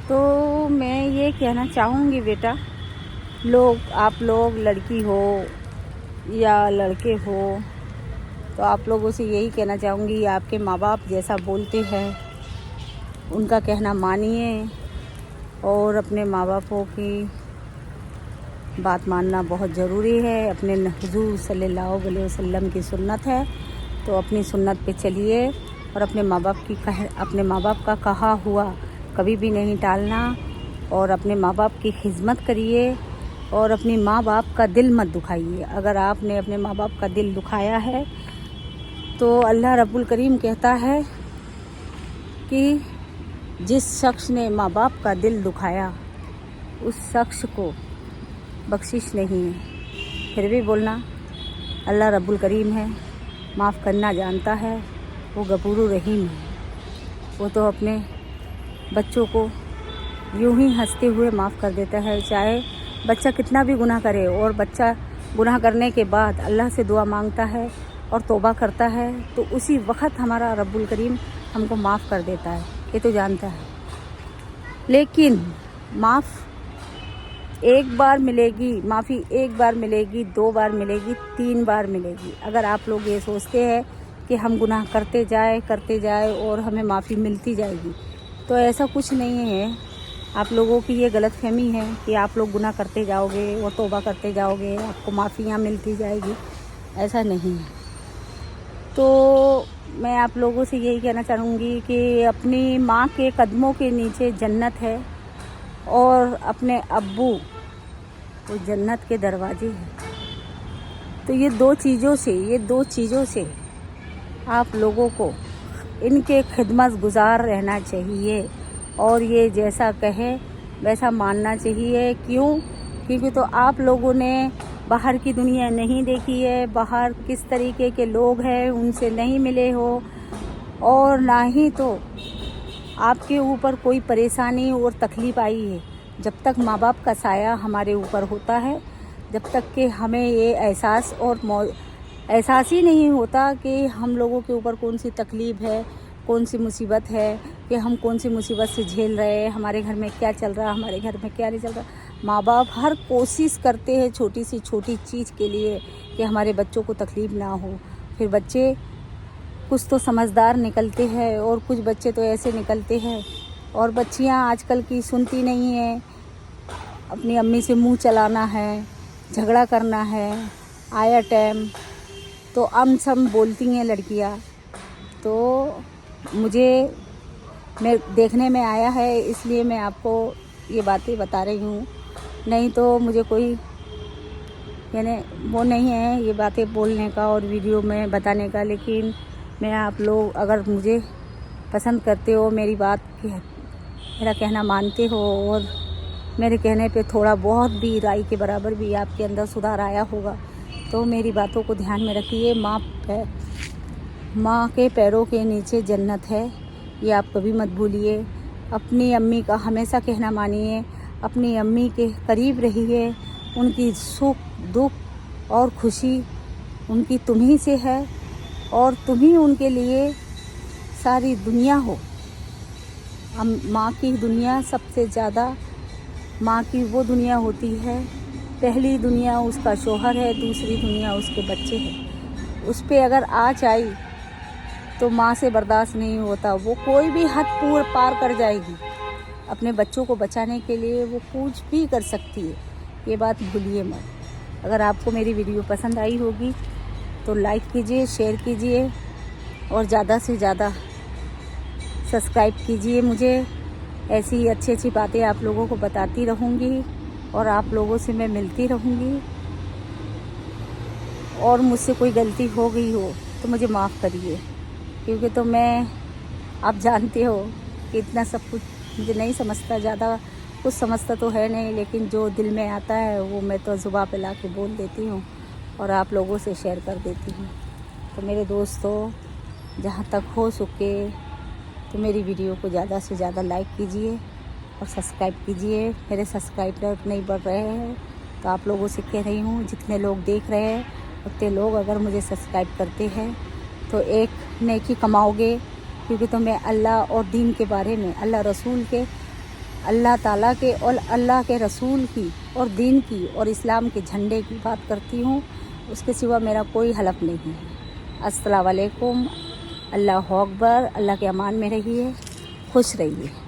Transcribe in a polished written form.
تو میں یہ کہنا چاہوں گی بیٹا، آپ لوگ لڑکی ہو یا لڑکے ہو، تو آپ لوگوں سے یہی کہنا چاہوں گی، آپ کے ماں باپ جیسا بولتے ہیں ان کا کہنا مانیے، اور اپنے ماں باپوں کی بات ماننا بہت ضروری ہے۔ اپنے حضور صلی اللہ علیہ وسلم کی سنت ہے، تو اپنی سنت پہ چلیے، اور اپنے ماں باپ کا کہا ہوا کبھی بھی نہیں ٹالنا، اور اپنے ماں باپ کی خدمت کریے، اور اپنی ماں باپ کا دل مت دکھائیے۔ اگر آپ نے اپنے ماں باپ کا دل دکھایا ہے تو اللہ رب الکریم کہتا ہے کہ جس شخص نے ماں باپ کا دل دکھایا اس شخص کو بخشش نہیں ہے۔ پھر بھی بولنا، اللہ رب الکریم ہے، معاف کرنا جانتا ہے، وہ غفور رحیم ہے۔ وہ تو اپنے بچوں کو یوں ہی ہنستے ہوئے معاف کر دیتا ہے، چاہے بچہ کتنا بھی گناہ کرے، اور بچہ گناہ کرنے کے بعد اللہ سے دعا مانگتا ہے اور توبہ کرتا ہے تو اسی وقت ہمارا رب الکریم ہم کو معاف کر دیتا ہے، یہ تو جانتا ہے۔ لیکن معافی ایک بار ملے گی، 2 بار ملے گی، 3 بار ملے گی۔ اگر آپ لوگ یہ سوچتے ہیں کہ ہم گناہ کرتے جائے اور ہمیں معافی ملتی جائے گی، تو ایسا کچھ نہیں ہے۔ آپ لوگوں کی یہ غلط فہمی ہے کہ آپ لوگ گناہ کرتے جاؤ گے اور توبہ کرتے جاؤ گے، آپ کو معافیاں ملتی جائے گی، ایسا نہیں ہے۔ تو میں آپ لوگوں سے یہی کہنا چاہوں گی کہ اپنی ماں کے قدموں کے نیچے جنت ہے، اور اپنے ابو وہ جنت کے دروازے ہیں۔ تو یہ دو چیزوں سے آپ لوگوں کو ان کے خدمت گزار رہنا چاہیے، اور یہ جیسا کہے ویسا ماننا چاہیے۔ کیونکہ تو آپ لوگوں نے باہر کی دنیا نہیں دیکھی ہے، باہر کس طریقے کے لوگ ہیں ان سے نہیں ملے ہو، اور نہ ہی تو آپ کے اوپر کوئی پریشانی اور تکلیف آئی ہے۔ جب تک ماں باپ کا سایہ ہمارے اوپر ہوتا ہے، جب تک کہ ہمیں یہ احساس ہی نہیں ہوتا کہ ہم لوگوں کے اوپر کون سی تکلیف ہے، کون سی مصیبت ہے، کہ ہم کون سی مصیبت سے جھیل رہے ہیں، ہمارے گھر میں کیا چل رہا، ہمارے گھر میں کیا نہیں چل رہا۔ ماں باپ ہر کوشش کرتے ہیں چھوٹی سی چھوٹی چیز کے لیے کہ ہمارے بچوں کو تکلیف نہ ہو۔ پھر بچے کچھ تو سمجھدار نکلتے ہیں، اور کچھ بچے تو ایسے نکلتے ہیں، اور بچیاں آج کل کی سنتی نہیں ہیں، اپنی امی سے منہ چلانا ہے، جھگڑا کرنا ہے، آیا ٹائم تو سم بولتی ہیں لڑکیاں۔ تو میں دیکھنے میں آیا ہے، اس لیے میں آپ کو یہ باتیں بتا رہی ہوں، نہیں تو مجھے کوئی یعنی وہ نہیں ہے یہ باتیں بولنے کا اور ویڈیو میں بتانے کا۔ لیکن میں آپ لوگ اگر مجھے پسند کرتے ہو، میرا کہنا مانتے ہو، اور میرے کہنے پہ تھوڑا بہت بھی رائی کے برابر بھی آپ کے اندر سدھار آیا ہوگا، تو میری باتوں کو دھیان میں رکھیے۔ ماں کے پیروں کے نیچے جنت ہے، یہ آپ کبھی مت بھولیے۔ اپنی امی کا ہمیشہ کہنا مانیے، اپنی امی کے قریب رہیے، ان کی سکھ دکھ اور خوشی ان کی تمہیں سے ہے، اور تمہیں ان کے لیے ساری دنیا ہو۔ ماں کی دنیا سب سے زیادہ، ماں کی وہ دنیا ہوتی ہے، پہلی دنیا اس کا شوہر ہے، دوسری دنیا اس کے بچے ہیں۔ اس پہ اگر آنچ آئی تو ماں سے برداشت نہیں ہوتا، وہ کوئی بھی حد پار کر جائے گی، اپنے بچوں کو بچانے کے لیے وہ کچھ بھی کر سکتی ہے، یہ بات بھولیے مت۔ اگر آپ کو میری ویڈیو پسند آئی ہوگی تو لائک کیجئے، شیئر کیجئے، اور زیادہ سے زیادہ سبسکرائب کیجئے مجھے۔ ایسی اچھی باتیں آپ لوگوں کو بتاتی رہوں گی، اور آپ لوگوں سے میں ملتی رہوں گی، اور مجھ سے کوئی غلطی ہو گئی ہو تو مجھے معاف کریے، کیونکہ تو آپ جانتے ہو کہ اتنا سب کچھ مجھے نہیں سمجھتا، زیادہ کچھ سمجھتا تو ہے نہیں، لیکن جو دل میں آتا ہے وہ میں تو زباں پہ لا کے بول دیتی ہوں، اور آپ لوگوں سے شیئر کر دیتی ہوں۔ تو میرے دوستو، جہاں تک ہو سکے تو میری ویڈیو کو زیادہ سے زیادہ لائک کیجئے اور سبسکرائب کیجئے۔ میرے سبسکرائبر نہیں بڑھ رہے ہیں، تو آپ لوگوں سے کہہ رہی ہوں، جتنے لوگ دیکھ رہے ہیں اتنے لوگ اگر مجھے سبسکرائب کرتے ہیں تو ایک نیکی کماؤ گے، کیونکہ تو میں اللہ اور دین کے بارے میں، اللہ رسول کے اللہ تعالیٰ کے اور اللہ کے رسول کی اور دین کی اور اسلام کے جھنڈے کی بات کرتی ہوں، اس کے سوا میرا کوئی حلف نہیں ہے۔ السلام علیکم، اللہ اکبر، اللہ کے امان میں رہیے، خوش رہیے۔